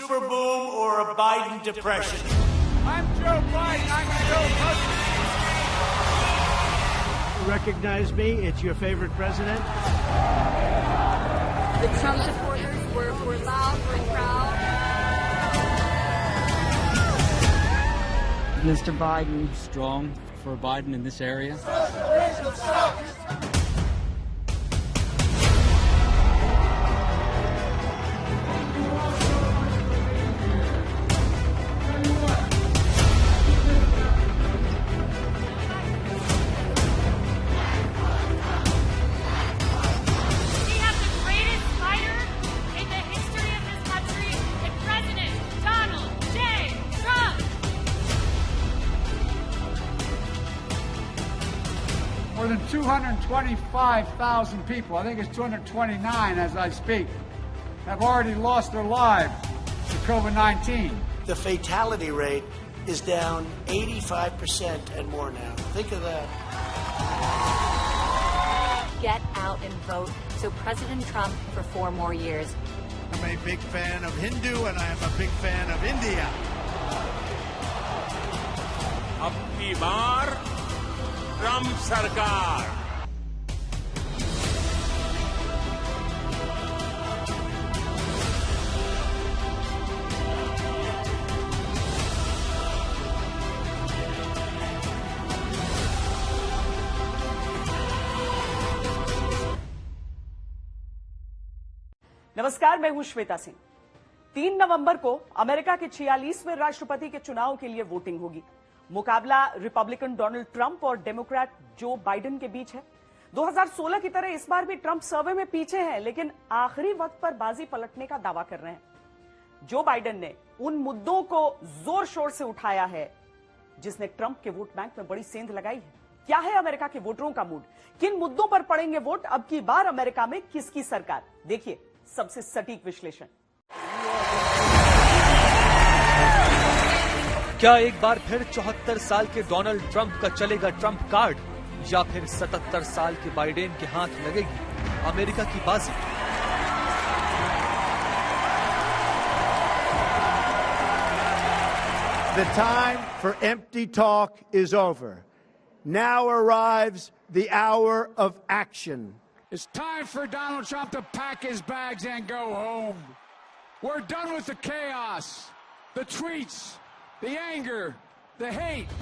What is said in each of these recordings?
super boom or a Biden depression. I'm Joe Biden. I'm Joe Biden. Recognize me? It's your favorite president. The Trump supporters were loud, were proud. Mr. Biden. Strong for Biden in this area. More than 225,000 people, I think it's 229 as I speak, have already lost their lives to COVID-19. The fatality rate is down 85% and more now. Think of that. Get out and vote so President Trump for 4 more years. I'm a big fan of Hindu and I am a big fan of India. अब की बार Trump सरकार। नमस्कार, मैं हूं श्वेता सिंह। 3 नवंबर को America के 46वें राष्ट्रपति के चुनाव के लिए वोटिंग होगी। मुकाबला रिपब्लिकन डोनाल्ड ट्रंप और डेमोक्रेट जो बाइडेन के बीच है। 2016 की तरह इस बार भी ट्रंप सर्वे में पीछे हैं, लेकिन आखिरी वक्त पर बाजी पलटने का दावा कर रहे हैं। जो बाइडेन ने उन मुद्दों को जोर शोर से उठाया है जिसने ट्रंप के वोट बैंक में बड़ी सेंध लगाई है। क्या है अमेरिका के वोटरों का मूड? किन मुद्दों पर पड़ेंगे वोट? अब की बार अमेरिका में किसकी सरकार? देखिए सबसे सटीक विश्लेषण। क्या एक बार फिर 74 साल के डोनाल्ड ट्रंप का चलेगा ट्रंप कार्ड, या फिर 77 साल के बाइडेन के हाथ लगेगी अमेरिका की बाजी? The time for empty talk is over. Now arrives the hour of action. It's time for Donald Trump to pack his bags and go home. We're done with the chaos, the tweets, the anger, the hate.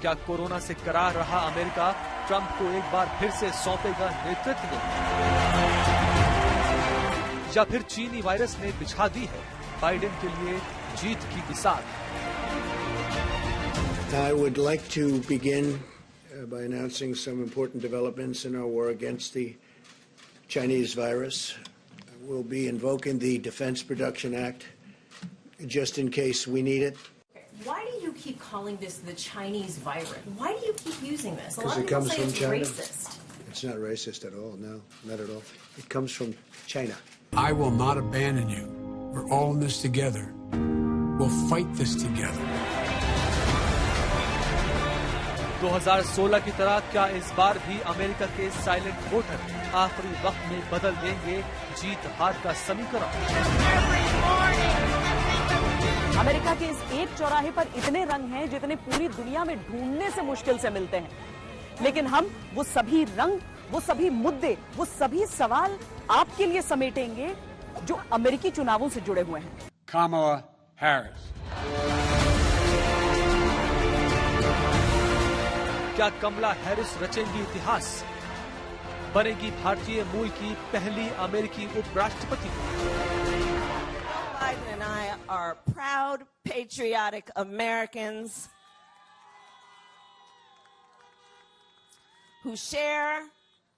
क्या corona से करार रहा America Trump को एक बार फिर से सौंपेगा नेतृत्व, या फिर चीनी वायरस ने बिछा दी है बाइडेन के लिए जीत की बिसात? I would like to begin by announcing some important developments in our war against the Chinese virus. We'll be invoking the Defense Production Act just in case we need it. Why do you keep calling this the Chinese virus? Why do you keep using this? Because it comes from China. Racist. It's not racist at all. No, not at all. It comes from China. I will not abandon you. We're all in this together. We'll fight this together. 2016 की तरह क्या इस बार भी America के silent voter आखिरी वक्त में बदल देंगे जीत हार का समीकरण? अमेरिका के इस एक चौराहे पर इतने रंग हैं जितने पूरी दुनिया में ढूंढने से मुश्किल से मिलते हैं, लेकिन हम वो सभी रंग, वो सभी मुद्दे, वो सभी सवाल आपके लिए समेटेंगे जो अमेरिकी चुनावों से जुड़े हुए हैं। Kamala Harris. क्या कमला हैरिस रचेंगी इतिहास, बनेगी भारतीय मूल की पहली अमेरिकी उपराष्ट्रपति? Biden and I are proud, patriotic Americans who share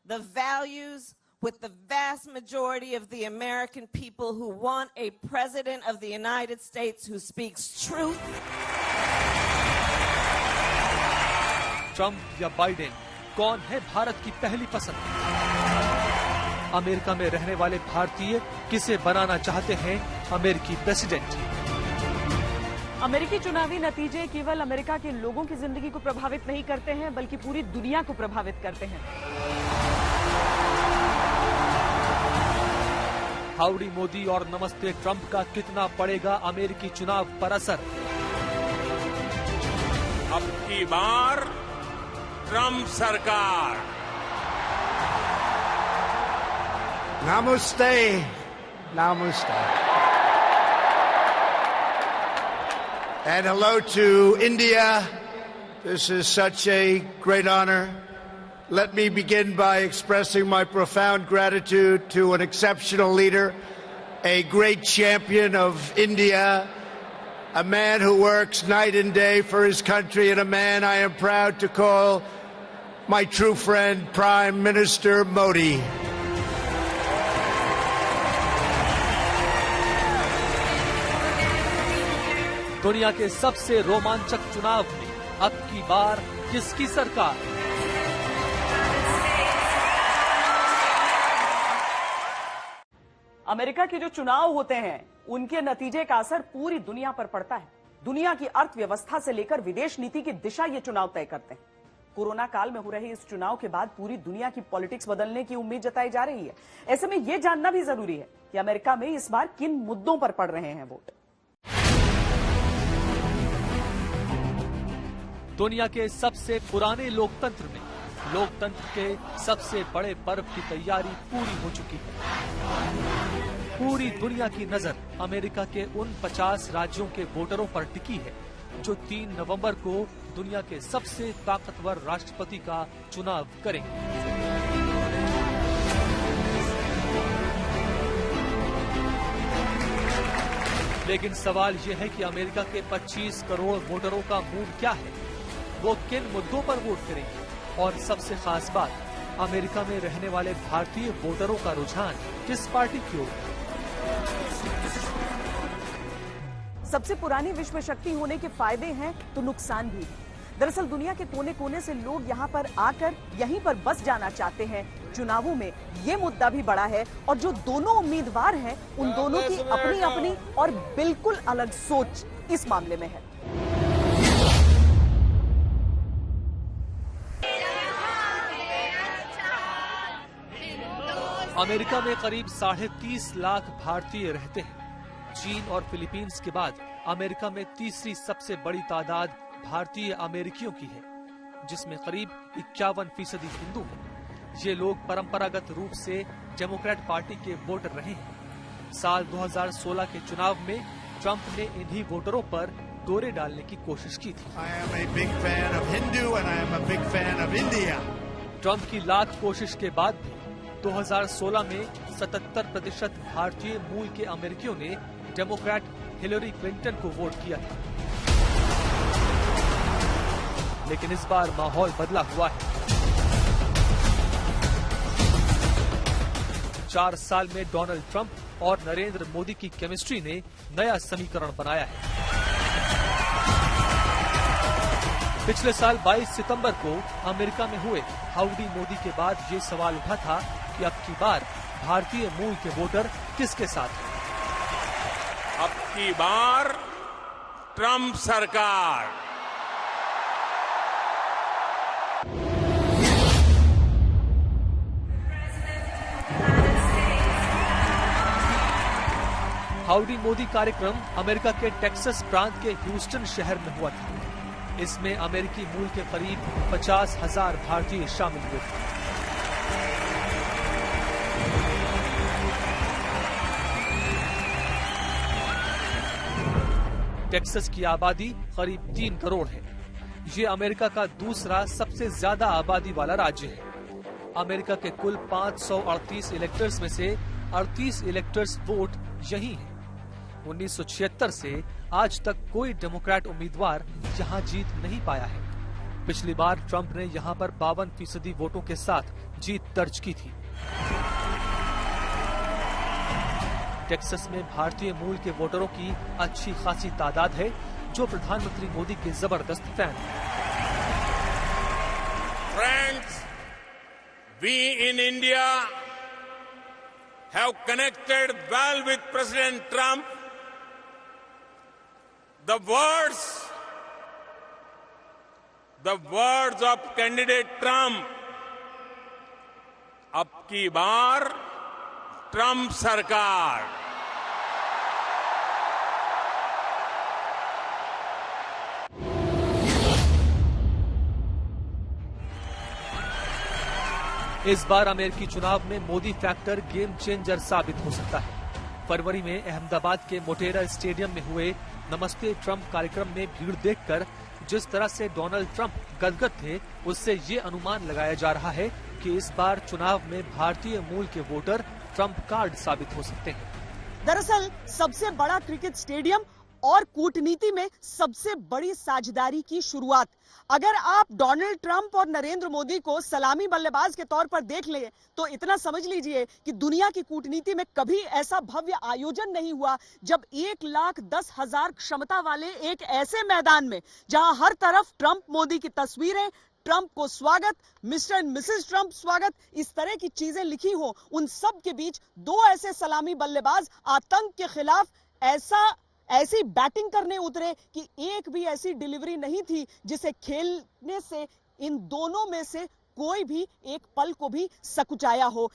the values with the vast majority of the American people who want a president of the United States who speaks truth. Trump या Biden, कौन है भारत की पहली पसंद? America में रहने वाले भारतीय किसे बनाना चाहते हैं अमेरिकी प्रेसिडेंट? अमेरिकी चुनावी नतीजे केवल अमेरिका के लोगों की जिंदगी को प्रभावित नहीं करते हैं, बल्कि पूरी दुनिया को प्रभावित करते हैं। हाउडी मोदी और नमस्ते ट्रंप का कितना पड़ेगा अमेरिकी चुनाव पर असर? अब की बार ट्रंप सरकार। Namaste. Namaste. And hello to India. This is such a great honor. Let me begin by expressing my profound gratitude to an exceptional leader, a great champion of India, a man who works night and day for his country, and a man I am proud to call my true friend, Prime Minister Modi. दुनिया के सबसे रोमांचक चुनाव में अब की बार किसकी सरकार? अमेरिका के जो चुनाव होते हैं उनके नतीजे का असर पूरी दुनिया पर पड़ता है। दुनिया की अर्थव्यवस्था से लेकर विदेश नीति की दिशा ये चुनाव तय करते हैं। कोरोना काल में हो रहे इस चुनाव के बाद पूरी दुनिया की पॉलिटिक्स बदलने की उम्मीद जताई जा रही है। ऐसे में यह जानना भी जरूरी है कि अमेरिका में इस बार किन मुद्दों पर पड़ रहे हैं वोट। दुनिया के सबसे पुराने लोकतंत्र में लोकतंत्र के सबसे बड़े पर्व की तैयारी पूरी हो चुकी है। पूरी दुनिया की नजर अमेरिका के उन 50 राज्यों के वोटरों पर टिकी है जो 3 नवंबर को दुनिया के सबसे ताकतवर राष्ट्रपति का चुनाव करेंगे। लेकिन सवाल यह है कि अमेरिका के 25 करोड़ वोटरों का मूड क्या है, वो किन मुद्दों पर वोट करेंगे, और सबसे खास बात, अमेरिका में रहने वाले भारतीय वोटरों का रुझान किस पार्टी की ओर? सबसे पुरानी विश्व शक्ति होने के फायदे हैं तो नुकसान भी। दरअसल दुनिया के कोने कोने से लोग यहाँ पर आकर यहीं पर बस जाना चाहते हैं। चुनावों में ये मुद्दा भी बड़ा है और जो दोनों उम्मीदवार हैं उन दोनों की अपनी अपनी और बिल्कुल अलग सोच इस मामले में है। अमेरिका में करीब 30.5 लाख भारतीय रहते हैं। चीन और फिलीपींस के बाद अमेरिका में तीसरी सबसे बड़ी तादाद भारतीय अमेरिकियों की है, जिसमें करीब 51% हिंदू हैं। ये लोग परंपरागत रूप से डेमोक्रेट पार्टी के वोटर रहे हैं। साल 2016 के चुनाव में ट्रंप ने इन्हीं वोटरों पर डोरे डालने की कोशिश की थी। ट्रंप की लाख कोशिश के बाद भी 2016 में 77% भारतीय मूल के अमेरिकियों ने डेमोक्रेट हिलरी क्लिंटन को वोट किया था। लेकिन इस बार माहौल बदला हुआ है। 4 साल में डोनाल्ड ट्रंप और नरेंद्र मोदी की केमिस्ट्री ने नया समीकरण बनाया है। पिछले साल 22 सितंबर को अमेरिका में हुए हाउडी मोदी के बाद ये सवाल उठा था कि अब की बार भारतीय मूल के वोटर किसके साथ हैं? अब की बार ट्रंप सरकार। हाउडी मोदी कार्यक्रम अमेरिका के टेक्सास प्रांत के ह्यूस्टन शहर में हुआ था। इसमें अमेरिकी मूल के करीब 50,000 भारतीय शामिल हुए थे। टेक्सास की आबादी करीब 3 करोड़ है। ये अमेरिका का दूसरा सबसे ज्यादा आबादी वाला राज्य है। अमेरिका के कुल 538 इलेक्टर्स में से 38 इलेक्टर्स वोट यही हैं। 1976 से आज तक कोई डेमोक्रेट उम्मीदवार यहाँ जीत नहीं पाया है। पिछली बार ट्रंप ने यहाँ पर 52% वोटों के साथ जीत दर्ज की थी। टेक्सास में भारतीय मूल के वोटरों की अच्छी खासी तादाद है, जो प्रधानमंत्री मोदी के जबरदस्त फैन हैं। Friends, we in India have connected well with President Trump. The words of candidate Trump, अब की बार ट्रंप सरकार। इस बार अमेरिकी चुनाव में मोदी फैक्टर गेम चेंजर साबित हो सकता है। फरवरी में अहमदाबाद के मोटेरा स्टेडियम में हुए नमस्ते ट्रंप कार्यक्रम में भीड़ देखकर जिस तरह से डोनाल्ड ट्रंप गदगद थे, उससे ये अनुमान लगाया जा रहा है कि इस बार चुनाव में भारतीय मूल के वोटर ट्रंप कार्ड साबित हो सकते हैं। दरअसल सबसे बड़ा क्रिकेट स्टेडियम और कूटनीति में सबसे बड़ी साझेदारी की शुरुआत। अगर आप डोनाल्ड ट्रंप और नरेंद्र मोदी को सलामी बल्लेबाज के तौर पर देख लें तो इतना समझ लीजिए कि दुनिया की कूटनीति में कभी ऐसा भव्य आयोजन नहीं हुआ जब 1,10,000 क्षमता वाले एक ऐसे मैदान में जहां हर तरफ ट्रंप मोदी की तस्वीरें, ट्रंप को स्वागत, मिस्टर एंड मिसेस ट्रंप स्वागत, इस तरह की चीजें लिखी हो, उन सब के बीच दो ऐसे सलामी बल्लेबाज आतंक के खिलाफ ऐसी बैटिंग करने उतरे कि एक भी ऐसी डिलीवरी नहीं थी जिसे खेलने से इन दोनों में से कोई भी एक पल को भी सकुचाया हो। –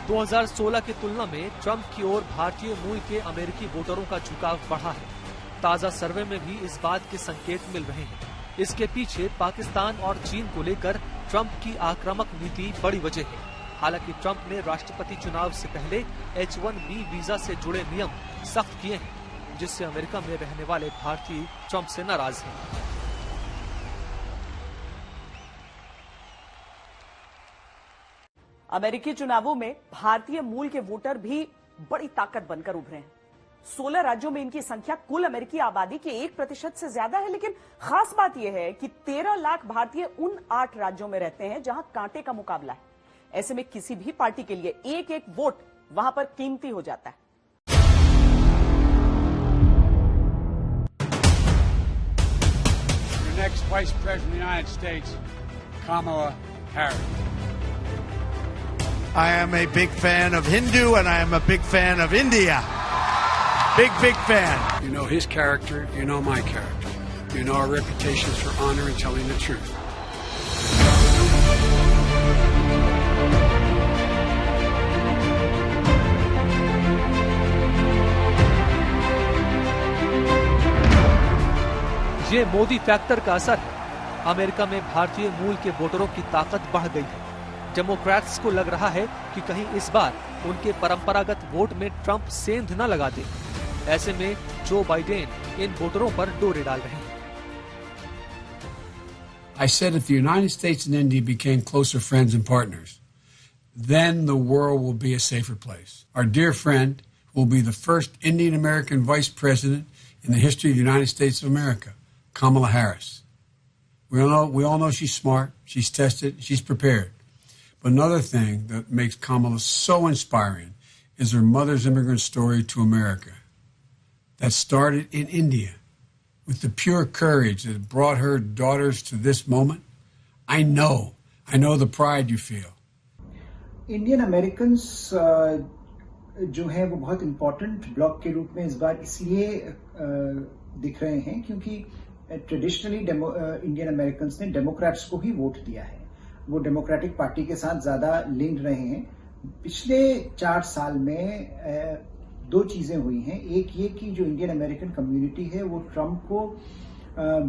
2016 की तुलना में ट्रंप की ओर भारतीय मूल के अमेरिकी वोटरों का झुकाव बढ़ा है। ताजा सर्वे में भी इस बात के संकेत मिल रहे हैं। इसके पीछे पाकिस्तान और चीन को लेकर ट्रंप की आक्रामक नीति बड़ी वजह है। हालांकि ट्रंप ने राष्ट्रपति चुनाव से पहले H-1B वीजा से जुड़े नियम सख्त किए हैं, जिससे अमेरिका में रहने वाले भारतीय ट्रंप से नाराज हैं। अमेरिकी चुनावों में भारतीय मूल के वोटर भी बड़ी ताकत बनकर उभरे हैं। 16 राज्यों में इनकी संख्या कुल अमेरिकी आबादी के 1% से ज्यादा है, लेकिन खास बात यह है कि 13 लाख भारतीय उन 8 राज्यों में रहते हैं जहां कांटे का मुकाबला है। ऐसे में किसी भी पार्टी के लिए एक एक वोट वहां पर कीमती हो जाता है। The next Vice President of the United States, Kamala Harris. I am a big fan of Hindu and I am a big fan of India. Big fan. You know his character, you know my character. You know our reputations for honor and telling the truth. ये Modi factor का असर है। America में भारतीय मूल के वोटरों की ताकत बढ़ गई है। डेमोक्रेट्स को लग रहा है कि कहीं इस बार उनके परंपरागत वोट में ट्रंप सेंध न लगा दे। ऐसे में जो बाइडेन इन वोटरों पर डोरे डाल रहे हैं। I said if the United States and India became closer friends and partners, then the world will be a safer place. Our dear friend will be the first Indian American vice president in the history of the United States of America, Kamala Harris. We all know she's smart, she's tested, she's prepared. But another thing that makes Kamala so inspiring is her mother's immigrant story to America. That started in India with the pure courage that brought her daughters to this moment. I know the pride you feel. Indian Americans जो है वो बहुत important block के रूप में इस बार इसलिए दिख रहे हैं क्योंकि ट्रेडिशनली इंडियन अमेरिकन्स ने डेमोक्रेट्स को ही वोट दिया है। वो डेमोक्रेटिक पार्टी के साथ ज्यादा लिंक्ड रहे हैं। पिछले 4 साल में दो चीजें हुई हैं। एक ये कि जो इंडियन अमेरिकन कम्युनिटी है वो ट्रंप को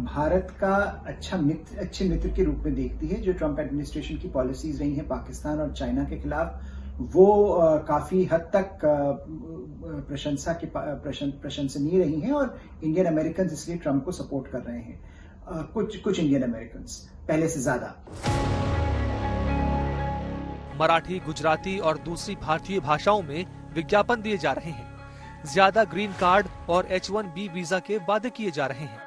भारत का अच्छे मित्र के रूप में देखती है। जो ट्रंप एडमिनिस्ट्रेशन की पॉलिसीज रही हैं पाकिस्तान और चाइना के खिलाफ, वो काफी हद तक प्रशंसनीय रही हैं और इंडियन अमेरिकन इसलिए ट्रंप को सपोर्ट कर रहे हैं। कुछ इंडियन अमेरिकन पहले से ज्यादा। मराठी, गुजराती और दूसरी भारतीय भाषाओं में विज्ञापन दिए जा रहे हैं। ज्यादा ग्रीन कार्ड और H-1B वीजा के वादे किए जा रहे हैं।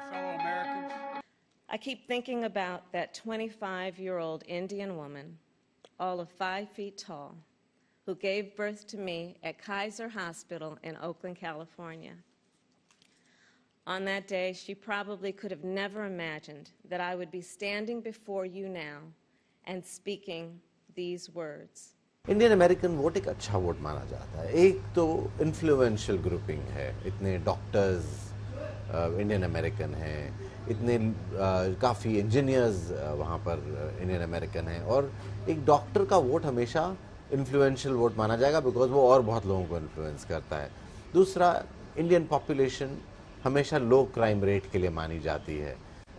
I keep thinking about that 25-year-old Indian woman, all of 5 feet tall, who gave birth to me at Kaiser Hospital in Oakland, California. On that day, she probably could have never imagined that I would be standing before you now and speaking these words. Indian American vote एक अच्छा vote माना जाता है। एक तो influential grouping है, इतने doctors, Indian American हैं, इतने काफ़ी इंजीनियर्स वहाँ पर इंडियन अमेरिकन हैं, और एक डॉक्टर का वोट हमेशा इन्फ्लुएंशियल वोट माना जाएगा बिकॉज वो और बहुत लोगों को इन्फ्लुएंस करता है। दूसरा, इंडियन पॉपुलेशन हमेशा लो क्राइम रेट के लिए मानी जाती है,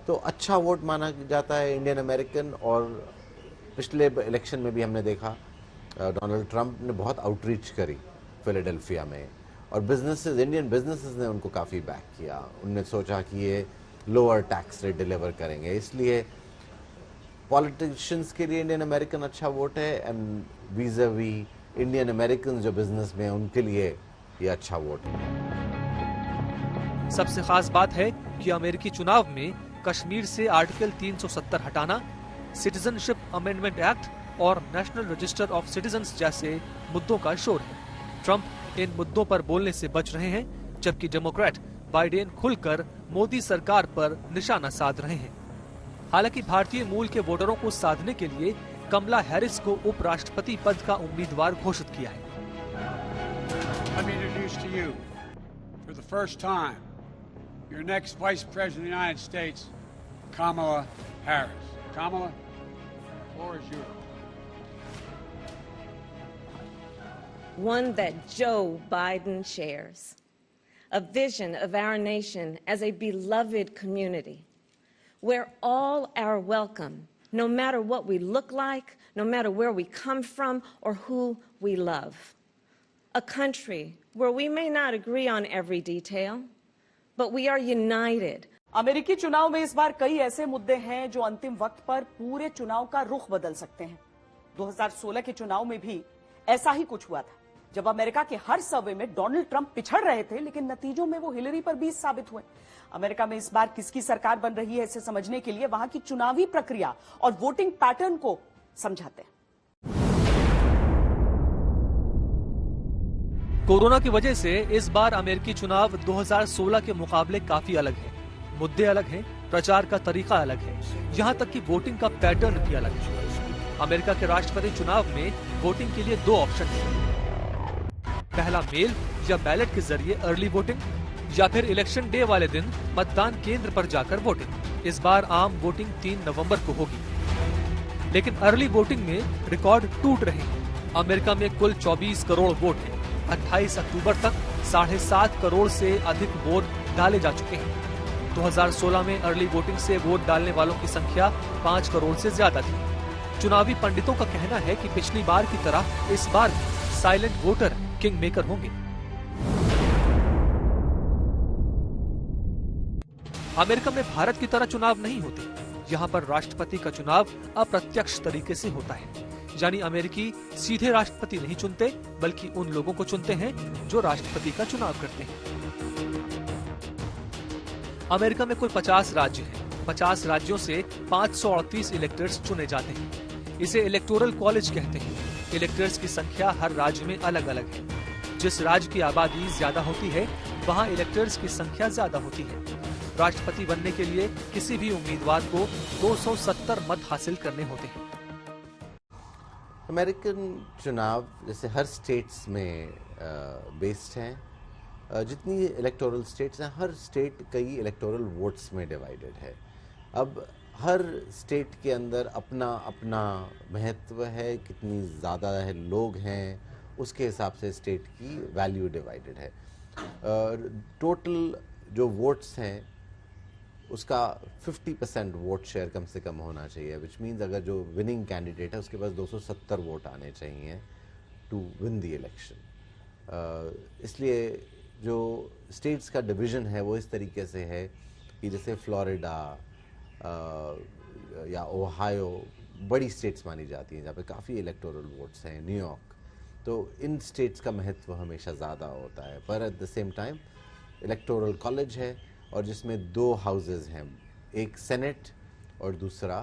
तो अच्छा वोट माना जाता है इंडियन अमेरिकन। और पिछले इलेक्शन में भी हमने देखा डोनाल्ड ट्रंप ने बहुत आउटरीच करी फिलाडेल्फिया में, और बिजनेसेस, इंडियन बिजनेसेस ने उनको काफ़ी बैक किया। उनने सोचा कि ये लोअर टैक्स रेट डिलीवर करेंगे, इसलिए पॉलिटिशियंस के लिए इंडियन अमेरिकन अच्छा वोट है, एंड वीज़ावी इंडियन अमेरिकन जो बिजनेस में उनके लिए ये अच्छा वोट है। सबसे खास बात है कि अमेरिकी चुनाव में कश्मीर से आर्टिकल 370 हटाना, सिटीजनशिप अमेंडमेंट एक्ट और नेशनल रजिस्टर ऑफ सिटीजन्स जैसे मुद्दों का शोर है। ट्रंप इन मुद्दों पर बोलने से बच रहे हैं, जबकि डेमोक्रेट बाइडेन खुलकर मोदी सरकार पर निशाना साध रहे हैं। हालांकि भारतीय मूल के वोटरों को साधने के लिए कमला हैरिस को उपराष्ट्रपति पद का उम्मीदवार घोषित किया है। Let me introduce to you, for the first time, your next Vice President of the United States, Kamala Harris. Kamala, the floor is yours. One that Joe Biden shares, a vision of our nation as a beloved community, where all are welcome, no matter what we look like, no matter where we come from, or who we love. A country where we may not agree on every detail, but we are united. अमेरिकी चुनाव में इस बार कई ऐसे मुद्दे हैं जो अंतिम वक्त पर पूरे चुनाव का रुख बदल सकते हैं। 2016 के चुनाव में भी ऐसा ही कुछ हुआ था, जब अमेरिका के हर सर्वे में डोनाल्ड ट्रंप पिछड़ रहे थे, लेकिन नतीजों में वो हिलरी पर 20 साबित हुए। अमेरिका में इस बार किसकी सरकार बन रही है, इसे समझने के लिए वहां की चुनावी प्रक्रिया और वोटिंग पैटर्न को समझाते हैं। कोरोना की वजह से इस बार अमेरिकी चुनाव 2016 के मुकाबले काफी अलग है। मुद्दे अलग हैं, प्रचार का तरीका अलग है, यहाँ तक कि वोटिंग का पैटर्न भी अलग है। अमेरिका के राष्ट्रपति चुनाव में वोटिंग के लिए 2 ऑप्शन हैं। पहला, मेल या बैलेट के जरिए अर्ली वोटिंग, या फिर इलेक्शन डे वाले दिन मतदान केंद्र पर जाकर वोटिंग। इस बार आम वोटिंग 3 नवंबर को होगी, लेकिन अर्ली वोटिंग में रिकॉर्ड टूट रहे हैं। अमेरिका में कुल 24 करोड़ वोट हैं। 28 अक्टूबर तक 7.5 करोड़ से अधिक वोट डाले जा चुके हैं। 2016 में अर्ली वोटिंग से वोट डालने वालों की संख्या 5 करोड़ से ज्यादा थी। चुनावी पंडितों का कहना है कि पिछली बार की तरह इस बार भी साइलेंट वोटर किंग मेकर होंगे। अमेरिका में भारत की तरह चुनाव नहीं होते। यहाँ पर राष्ट्रपति का चुनाव अप्रत्यक्ष तरीके से होता है, यानी अमेरिकी सीधे राष्ट्रपति नहीं चुनते, बल्कि उन लोगों को चुनते हैं जो राष्ट्रपति का चुनाव करते हैं। अमेरिका में कुल 50 राज्य हैं। 50 राज्यों से 538 इलेक्टर्स चुने जाते हैं। इसे इलेक्टोरल कॉलेज कहते हैं। इलेक्टर्स की संख्या हर राज्य में अलग अलग है। जिस राज्य की आबादी ज्यादा होती है, वहाँ इलेक्टर्स की संख्या ज्यादा होती है। राष्ट्रपति बनने के लिए किसी भी उम्मीदवार को 270 मत हासिल करने होते हैं। अमेरिकन चुनाव जैसे हर स्टेट्स में बेस्ड हैं। जितनी इलेक्टोरल स्टेट्स हैं, हर स्टेट कई इलेक्टोरल वोट्स में डिवाइडेड है। अब हर स्टेट के अंदर अपना अपना महत्व है, कितनी ज़्यादा है लोग हैं, उसके हिसाब से स्टेट की वैल्यू डिवाइडेड है। टोटल जो वोट्स हैं उसका 50% वोट शेयर कम से कम होना चाहिए, विच मीन्स अगर जो विनिंग कैंडिडेट है उसके पास 270 वोट आने चाहिए टू विन द इलेक्शन। इसलिए जो स्टेट्स का डिवीज़न है वो इस तरीके से है कि जैसे फ्लोरिडा या ओहायो बड़ी स्टेट्स मानी जाती हैं जहाँ पे काफ़ी इलेक्टोरल वोट्स हैं, न्यूयॉर्क, तो इन स्टेट्स का महत्व हमेशा ज़्यादा होता है। पर at the same time electoral college है और जिसमें 2 हाउसेज हैं, एक सेनेट और दूसरा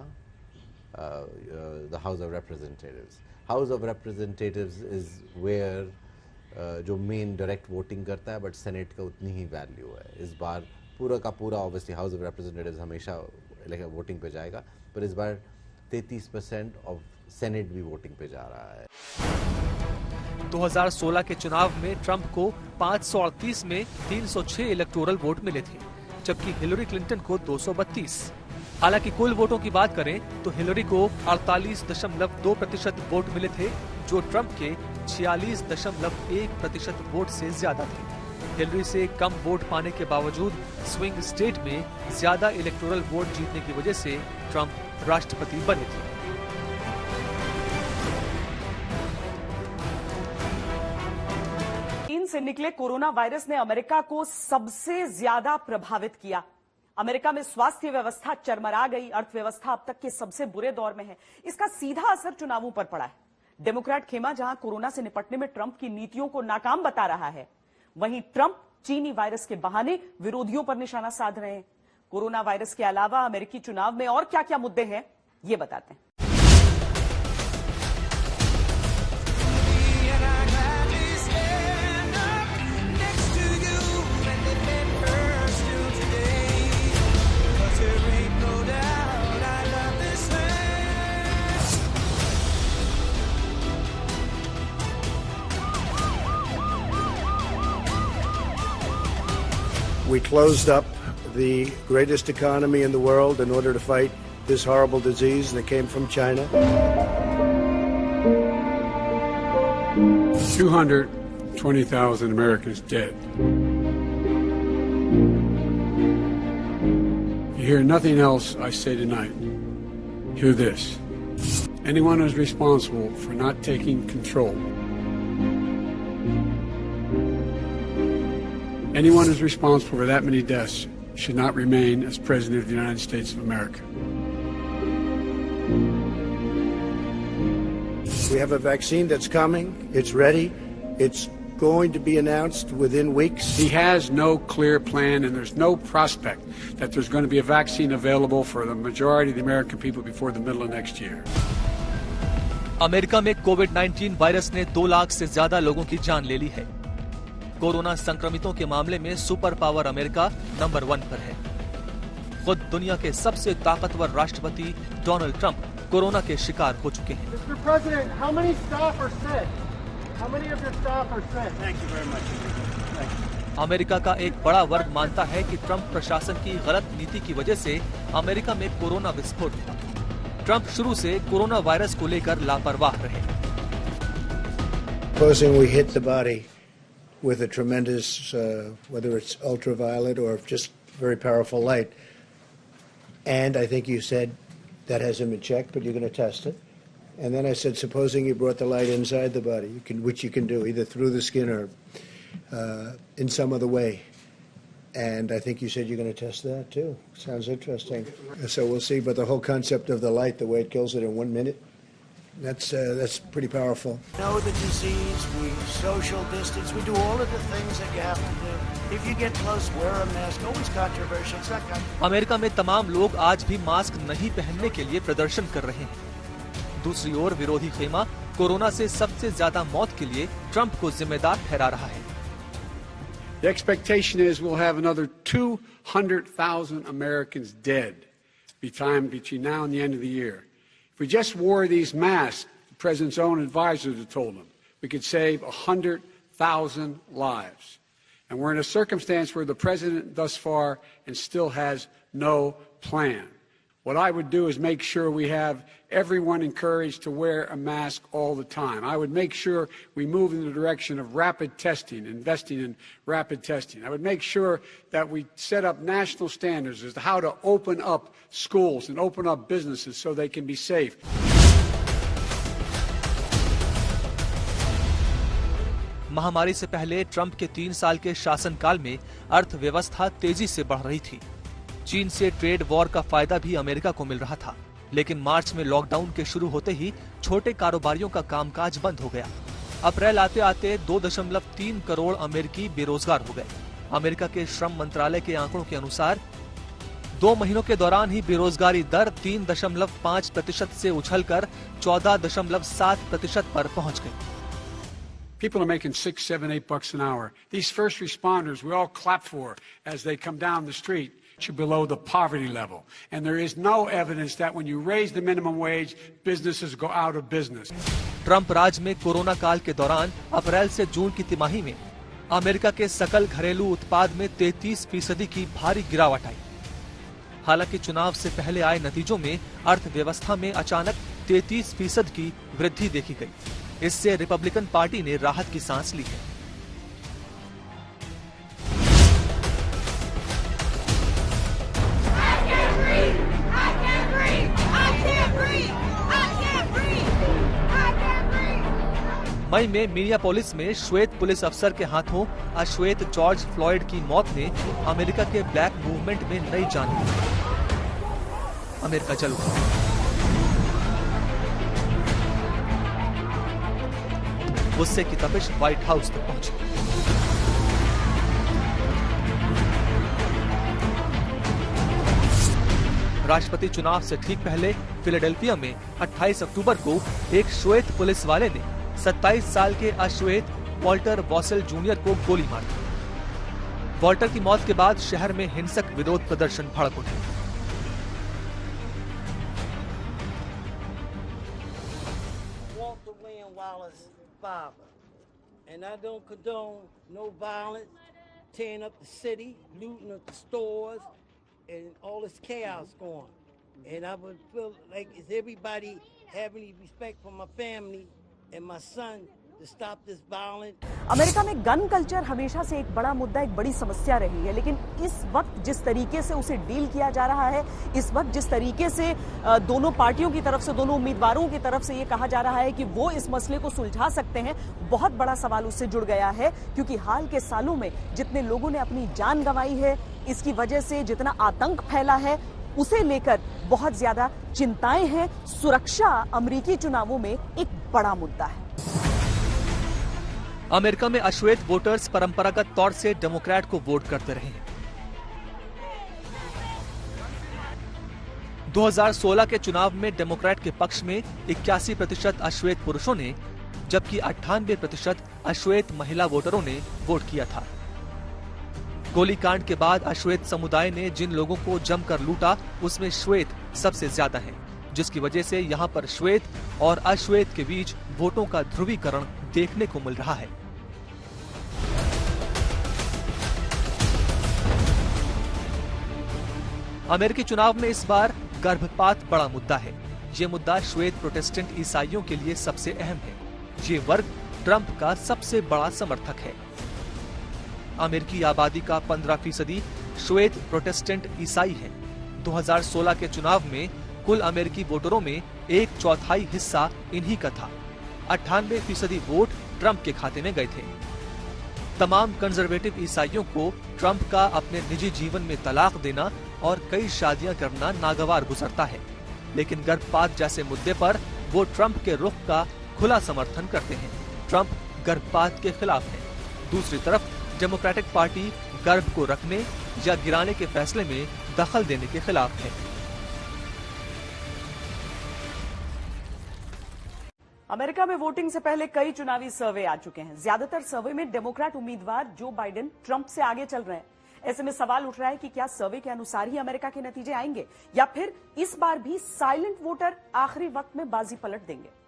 the house of representatives. House of representatives is where जो मेन डायरेक्ट वोटिंग करता है, बट सेनेट का उतनी ही वैल्यू है। इस बार पूरा का पूरा ऑब्वियसली हाउस ऑफ रिप्रेजेंटेटिव्स हमेशा वोटिंग पे जाएगा, पर इस बार 33% ऑफ सेनेट भी वोटिंग पे जा रहा है। 2016 के चुनाव में ट्रंप को 538 में 306 इलेक्टोरल वोट मिले थे, जबकि हिलरी क्लिंटन को 232। हालांकि कुल वोटों की बात करें तो हिलरी को 48.2% वोट मिले थे, जो ट्रंप के 46.1% वोट से ज्यादा थे। हिलरी से कम वोट पाने के बावजूद स्विंग स्टेट में ज्यादा इलेक्टोरल वोट जीतने की वजह से ट्रंप राष्ट्रपति बने थे। चीन से निकले कोरोना वायरस ने अमेरिका को सबसे ज्यादा प्रभावित किया। अमेरिका में स्वास्थ्य व्यवस्था चरमरा गई, अर्थव्यवस्था अब तक के सबसे बुरे दौर में है। इसका सीधा असर चुनावों पर पड़ा है। डेमोक्रेट खेमा जहां कोरोना से निपटने में ट्रंप की नीतियों को नाकाम बता रहा है, वहीं ट्रंप चीनी वायरस के बहाने विरोधियों पर निशाना साध रहे हैं। कोरोना वायरस के अलावा अमेरिकी चुनाव में और क्या क्या मुद्दे हैं, ये बताते हैं। We closed up the greatest economy in the world in order to fight this horrible disease that came from China. 220,000 Americans dead. You hear nothing else I say tonight. Hear this. Anyone who's responsible for not taking control, anyone who's responsible for that many deaths should not remain as President of the United States of America. We have a vaccine that's coming. It's ready. It's going to be announced within weeks. He has no clear plan, and there's no prospect that there's going to be a vaccine available for the majority of the American people before the middle of next year. America में कोविड-19 virus ने 2 लाख से ज्यादा लोगों की जान ले ली है। Corona संक्रमितों के मामले में सुपर पावर अमेरिका नंबर 1 पर है। खुद दुनिया के सबसे ताकतवर राष्ट्रपति डोनाल्ड ट्रंप कोरोना के शिकार हो चुके हैं। Mr. President, how many staff are sick? How many of your staff are sick? Thank you very much. Thank you. America का एक बड़ा वर्ग मानता है कि ट्रंप प्रशासन की गलत नीति की वजह से अमेरिका में कोरोना विस्फोट हुआ। ट्रंप शुरू से कोरोना वायरस को लेकर लापरवाह रहे। Supposing we hit the body with a tremendous, whether it's ultraviolet or just very powerful light, and I think you said that hasn't been checked, but you're going to test it. And then I said, supposing you brought the light inside the body, which you can do either through the skin or in some other way. And I think you said you're going to test that too. Sounds interesting. So we'll see. But the whole concept of the light, the way it kills it in 1 minute, that's pretty powerful. Know the disease, we social distance, we do all of the things that you have to do. If you get close, wear a mask. Always controversial. It's not controversial. America में तमाम लोग आज भी mask नहीं पहनने के लिए प्रदर्शन कर रहे हैं। दूसरी ओर विरोधी खेमा कोरोना से सबसे ज्यादा मौत के लिए ट्रंप को जिम्मेदार ठहरा रहा है। The expectation is we'll have another 200,000 Americans dead between now and the end of the year. If we just wore these masks, the president's own advisors have told him, we could save 100,000 lives. And we're in a circumstance where the president thus far and still has no plan. What I would do is make sure we have everyone encouraged to wear a mask all the time. I would make sure we move in the direction of rapid testing, investing in rapid testing. I would make sure that we set up national standards as to how to open up schools and open up businesses so they can be safe. महामारी से पहले Trump के 3 साल के शासनकाल में अर्थव्यवस्था तेजी से बढ़ रही थी। चीन से ट्रेड वॉर का फायदा भी अमेरिका को मिल रहा था, लेकिन मार्च में लॉकडाउन के शुरू होते ही छोटे कारोबारियों का कामकाज बंद हो गया। अप्रैल आते आते 2.3 करोड़ अमेरिकी बेरोजगार हो गए। अमेरिका के श्रम मंत्रालय के आंकड़ों के अनुसार 2 महीनों के दौरान ही बेरोजगारी दर 3.5% से उछलकर 14.7% पर पहुंच गई। People are making $6, $7, $8 an hour. These first responders we all clap for as they come down the street below the poverty level. And there is no evidence that when you raise the minimum wage, businesses go out of business. Trump राज में corona काल के दौरान अप्रैल से जून की तिमाही में America के सकल घरेलू उत्पाद में 33% की भारी गिरावट आई। हालांकि चुनाव से पहले आए नतीजों में अर्थव्यवस्था में अचानक 33% की वृद्धि देखी गई। इससे रिपब्लिकन पार्टी ने राहत की सांस ली है। मई में मिनियापोलिस में श्वेत पुलिस अफसर के हाथों अश्वेत जॉर्ज फ्लॉयड की मौत ने अमेरिका के ब्लैक मूवमेंट में नई जान दी। अमेरिका जल उठा। गुस्से की तपिश व्हाइट हाउस तक पहुंची। राष्ट्रपति चुनाव से ठीक पहले फिलाडेल्फिया में 28 अक्टूबर को एक श्वेत पुलिस वाले ने 27 साल के अश्वेत वॉल्टर बॉसेल जूनियर को गोली मार दी। वॉल्टर की मौत के बाद शहर में हिंसक विरोध प्रदर्शन भड़क उठे। And I don't condone no violence, tearing up the city, looting up the stores, and all this chaos going. And I would feel like, is everybody have any respect for my family and my son to stop this violence? America में gun culture हमेशा से एक बड़ा मुद्दा, एक बड़ी समस्या रही है, लेकिन इस वक्त जिस तरीके से उसे डील किया जा रहा है, इस वक्त जिस तरीके से दोनों पार्टियों की तरफ से, दोनों उम्मीदवारों की तरफ से ये कहा जा रहा है कि वो इस मसले को सुलझा सकते हैं, बहुत बड़ा सवाल उससे जुड़ गया है। क्योंकि हाल के सालों में जितने लोगों ने अपनी जान गंवाई है, इसकी वजह से जितना आतंक फैला है, उसे लेकर बहुत ज्यादा चिंताएं हैं। सुरक्षा अमेरिकी चुनावों में एक बड़ा मुद्दा है। अमेरिका में अश्वेत वोटर्स परंपरागत तौर से डेमोक्रेट को वोट करते रहे हैं। 2016 के चुनाव में डेमोक्रेट के पक्ष में 81% अश्वेत पुरुषों ने, जबकि 98% अश्वेत महिला वोटरों ने वोट किया था। गोलीकांड के बाद अश्वेत समुदाय ने जिन लोगों को जमकर लूटा, उसमें श्वेत सबसे ज्यादा हैं, जिसकी वजह से यहां पर श्वेत और अश्वेत के बीच वोटों का ध्रुवीकरण देखने को मिल रहा है। अमेरिकी चुनाव में इस बार गर्भपात बड़ा मुद्दा है। ये मुद्दा श्वेत प्रोटेस्टेंट ईसाइयों के लिए सबसे अहम है। ये वर्ग ट्रंप का सबसे बड़ा समर्थक है। अमेरिकी आबादी का 15% श्वेत प्रोटेस्टेंट ईसाई है। 2016 के चुनाव में कुल अमेरिकी वोटरों में 1/4 हिस्सा इन्हीं का था। 98% वोट ट्रंप के खाते में गए थे। तमाम कंजर्वेटिव ईसाइयों को ट्रंप का अपने निजी जीवन में तलाक देना और कई शादियां करना नागवार गुजरता है, लेकिन गर्भपात जैसे मुद्दे पर वो ट्रंप के रुख का खुला समर्थन करते हैं। ट्रंप गर्भपात के खिलाफ है। दूसरी तरफ डेमोक्रेटिक पार्टी गर्भ को रखने या गिराने के फैसले में दखल देने के खिलाफ है। अमेरिका में वोटिंग से पहले कई चुनावी सर्वे आ चुके हैं। ज्यादातर सर्वे में डेमोक्रेट उम्मीदवार जो बाइडेन ट्रंप से आगे चल रहे हैं। ऐसे में सवाल उठ रहा है कि क्या सर्वे के अनुसार ही अमेरिका के नतीजे आएंगे या फिर इस बार भी साइलेंट वोटर आखिरी वक्त में बाजी पलट देंगे।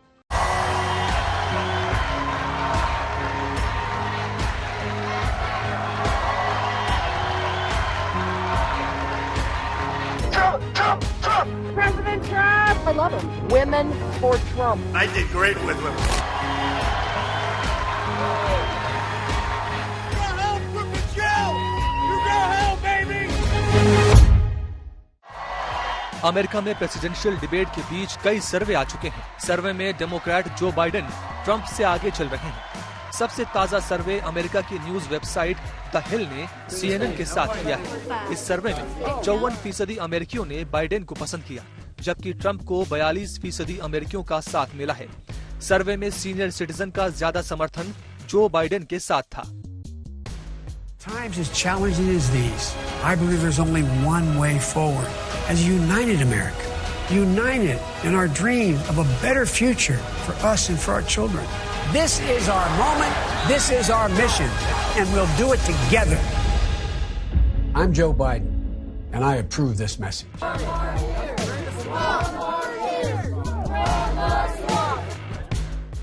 President Trump! I love him. Women for Trump. I did great with women. Go home, Brooklyn Joe! You go home, baby! America में प्रेसिडेंशियल डिबेट के बीच कई सर्वे आ चुके हैं। सर्वे में डेमोक्रेट जो बाइडेन ट्रंप से आगे चल रहे हैं। सबसे ताजा सर्वे अमेरिका की न्यूज वेबसाइट द हिल ने CNN के साथ किया है। इस सर्वे में 54% अमेरिकियों ने बाइडेन को पसंद किया, जबकि ट्रंप को 42% अमेरिकियों का साथ मिला है। सर्वे में सीनियर सिटीजन का ज्यादा समर्थन जो बाइडेन के साथ था। Times as challenging as these, I believe there's only one way forward. As a united America, united in our dream of a better future for us and for our children. This is our moment, this is our mission, and we'll do it together. I'm Joe Biden, and I approve this message.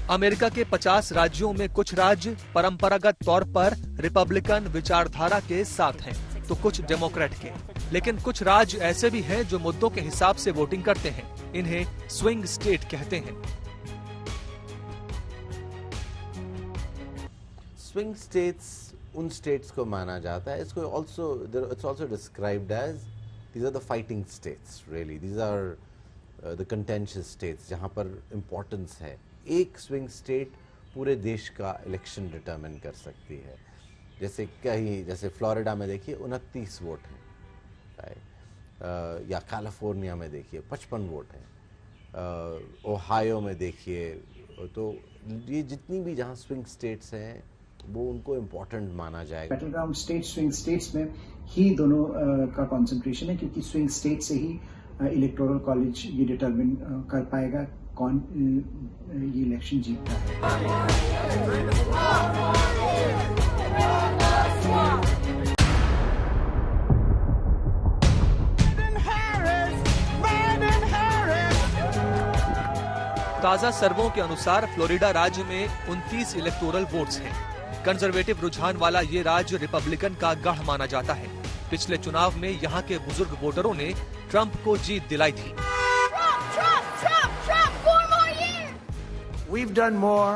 America के 50 राज्यों में कुछ राज्य परंपरागत तौर पर Republican विचारधारा के साथ हैं, तो कुछ डेमोक्रेट के। लेकिन कुछ राज्य ऐसे भी हैं जो मुद्दों के हिसाब से वोटिंग करते हैं। इन्हें स्विंग स्टेट कहते हैं। स्विंग स्टेट्स उन स्टेट्स को माना जाता है, इसको it's also described as these are the fighting states, really these are the contentious states, जहां पर इम्पोर्टेंस है। एक स्विंग स्टेट पूरे देश का इलेक्शन डिटरमिन कर सकती है। जैसे फ्लोरिडा में देखिए 29 वोट हैं, या कैलिफोर्निया में देखिए 55 वोट हैं, ओहायो में देखिए, तो ये जितनी भी जहाँ स्विंग स्टेट्स हैं वो उनको इम्पोर्टेंट माना जाएगा। Battle ground state, swing states में ही दोनों का कंसंट्रेशन है, क्योंकि स्विंग स्टेट से ही इलेक्टोरल कॉलेज ये डिटरमिन कर पाएगा कौन ये इलेक्शन जीतता है। ताजा सर्वों के अनुसार फ्लोरिडा राज्य में 29 इलेक्टोरल वोट्स हैं। कंजर्वेटिव रुझान वाला ये राज्य रिपब्लिकन का गढ़ माना जाता है। पिछले चुनाव में यहाँ के बुजुर्ग वोटरों ने ट्रंप को जीत दिलाई थी। We've done more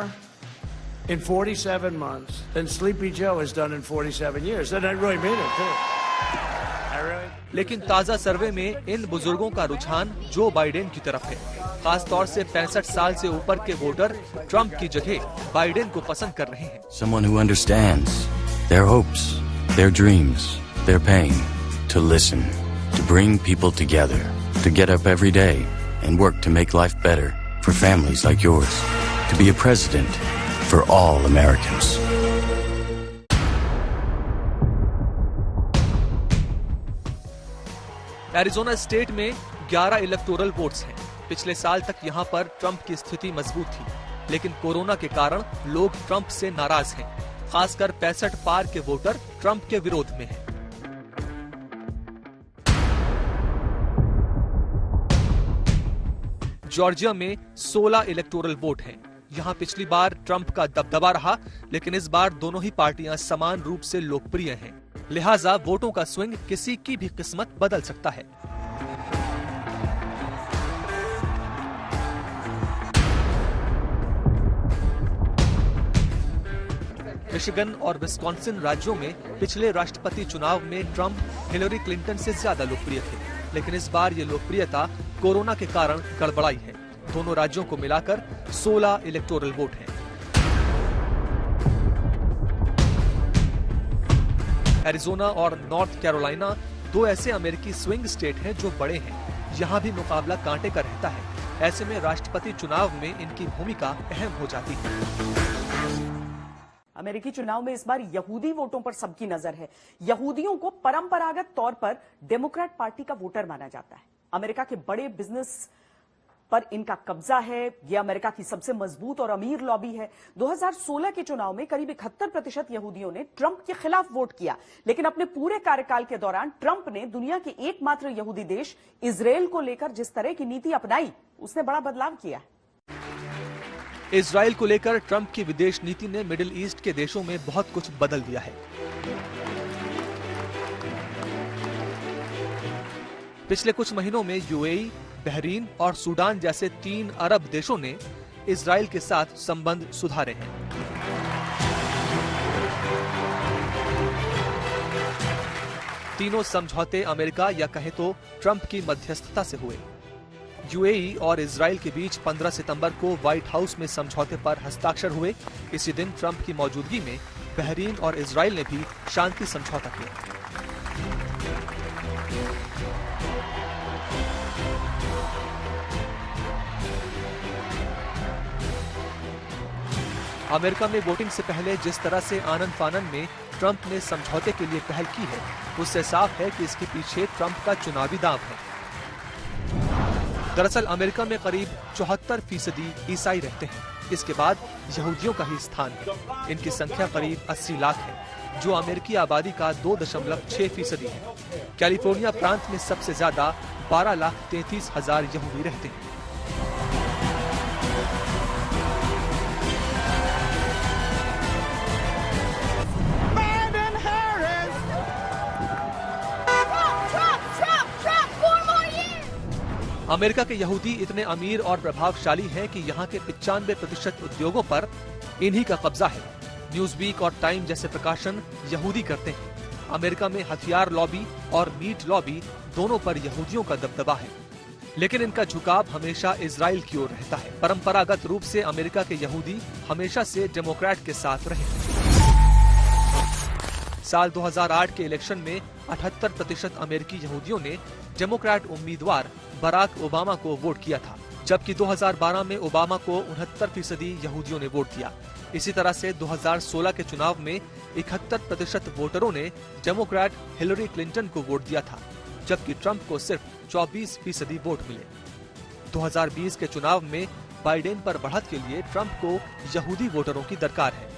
in 47 months than Sleepy Joe has done in 47 years. And I really mean it too. लेकिन ताजा सर्वे में इन बुजुर्गों का रुझान जो बाइडेन की तरफ है। खास तौर से 65 साल से ऊपर के वोटर ट्रंप की जगह बाइडेन को पसंद कर रहे हैं। Someone who understands their hopes, their dreams, their pain, to listen, to bring people together, to get up every day and work to make life better for families like yours, to be a president for all Americans. Arizona state में 11 electoral votes हैं। पिछले साल तक यहां पर Trump की स्थिति मजबूत थी, लेकिन कोरोना के कारण लोग ट्रंप से नाराज हैं। खासकर 65 पार के वोटर ट्रंप के विरोध में हैं। जॉर्जिया में 16 इलेक्टोरल वोट हैं। यहां पिछली बार ट्रंप का दबदबा रहा, लेकिन इस बार दोनों ही पार्टियां समान रूप से लोकप्रिय हैं। लिहाजा वोटों का स्विंग किसी की भी किस्मत बदल सकता है। मिशिगन और विस्कॉन्सिन राज्यों में पिछले राष्ट्रपति चुनाव में ट्रंप हिलरी क्लिंटन से ज्यादा लोकप्रिय थे, लेकिन इस बार ये लोकप्रियता कोरोना के कारण गड़बड़ाई है। दोनों राज्यों को मिलाकर 16 इलेक्टोरल वोट हैं। एरिजोना और नॉर्थ कैरोलिना दो ऐसे अमेरिकी स्विंग स्टेट हैं जो बड़े हैं। यहाँ भी मुकाबला कांटे का रहता है। ऐसे में राष्ट्रपति चुनाव में इनकी भूमिका अहम हो जाती है। अमेरिकी चुनाव में इस बार यहूदी वोटों पर सबकी नजर है। यहूदियों को परंपरागत तौर पर डेमोक्रेट पार्टी का वोटर माना जाता है। अमेरिका के बड़े बिजनेस पर इनका कब्जा है। यह अमेरिका की सबसे मजबूत और अमीर लॉबी है। 2016 के चुनाव में करीब 71% यहूदियों ने ट्रंप के खिलाफ वोट किया, लेकिन अपने पूरे कार्यकाल के दौरान ट्रंप ने दुनिया के एकमात्र यहूदी देश इजराइल को लेकर जिस तरह की नीति अपनाई, उसने बड़ा बदलाव किया है। इजराइल को लेकर ट्रंप की विदेश नीति ने मिडिल ईस्ट के देशों में बहुत कुछ बदल दिया है। पिछले कुछ महीनों में यूएई, बहरीन और सूडान जैसे 3 अरब देशों ने इजराइल के साथ संबंध सुधारे हैं। तीनों समझौते अमेरिका या कहें तो ट्रंप की मध्यस्थता से हुए। यूएई और इजराइल के बीच 15 सितंबर को व्हाइट हाउस में समझौते पर हस्ताक्षर हुए। इसी दिन ट्रंप की मौजूदगी में बहरीन और इजराइल ने भी शांति समझौता किया। अमेरिका में वोटिंग से पहले जिस तरह से आनन फानन में ट्रंप ने समझौते के लिए पहल की है, उससे साफ है कि इसके पीछे ट्रंप का चुनावी दांव है। दरअसल अमेरिका में करीब 74% ईसाई रहते हैं। इसके बाद यहूदियों का ही स्थान है। इनकी संख्या करीब 80 लाख है, जो अमेरिकी आबादी का 2.6% है। कैलिफोर्निया प्रांत में सबसे ज्यादा 12,33,000 यहूदी रहते हैं। अमेरिका के यहूदी इतने अमीर और प्रभावशाली हैं कि यहाँ के 95% उद्योगों पर इन्हीं का कब्जा है। न्यूज़वीक और टाइम जैसे प्रकाशन यहूदी करते हैं। अमेरिका में हथियार लॉबी और मीट लॉबी दोनों पर यहूदियों का दबदबा है, लेकिन इनका झुकाव हमेशा इजराइल की ओर रहता है। परंपरागत रूप से अमेरिका के यहूदी हमेशा से डेमोक्रेट के साथ रहे। साल 2008 के इलेक्शन में 78% अमेरिकी यहूदियों ने डेमोक्रेट उम्मीदवार बराक ओबामा को वोट किया था, जबकि 2012 में ओबामा को 69% यहूदियों ने वोट दिया। इसी तरह से 2016 के चुनाव में 71% वोटरों ने डेमोक्रेट हिलरी क्लिंटन को वोट दिया था, जबकि ट्रंप को सिर्फ 24% वोट मिले। 2020 के चुनाव में बाइडेन पर बढ़त के लिए ट्रंप को यहूदी वोटरों की दरकार है।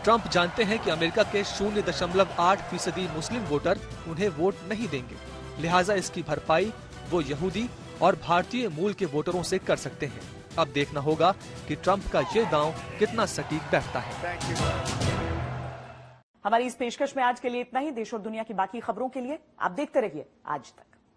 ट्रंप जानते हैं कि अमेरिका के 0.8% मुस्लिम वोटर उन्हें वोट नहीं देंगे, लिहाजा इसकी भरपाई वो यहूदी और भारतीय मूल के वोटरों से कर सकते हैं। अब देखना होगा कि ट्रंप का ये दांव कितना सटीक बैठता है। हमारी इस पेशकश में आज के लिए इतना ही। देश और दुनिया की बाकी खबरों के लिए आप देखते रहिए आज तक।